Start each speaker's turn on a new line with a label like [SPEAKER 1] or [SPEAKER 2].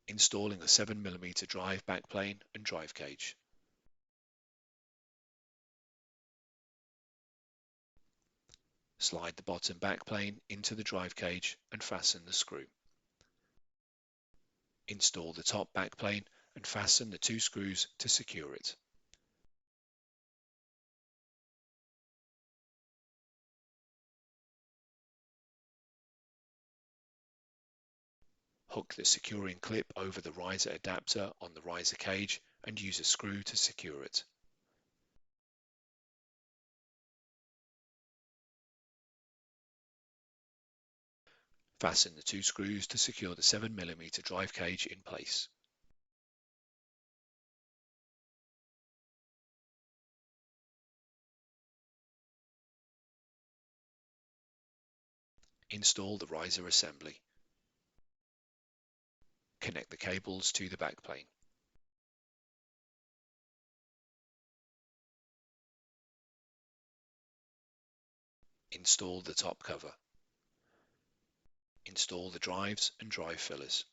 [SPEAKER 1] installing the 7mm drive backplane and drive cage. Slide the bottom backplane into the drive cage and fasten the screw. Install the top backplane and fasten the 2 screws to secure it. Hook the securing clip over the riser adapter on the riser cage and use a screw to secure it. Fasten the 2 screws to secure the 7mm drive cage in place. Install the riser assembly. Connect the cables to the backplane. Install the top cover. Install the drives and drive fillers.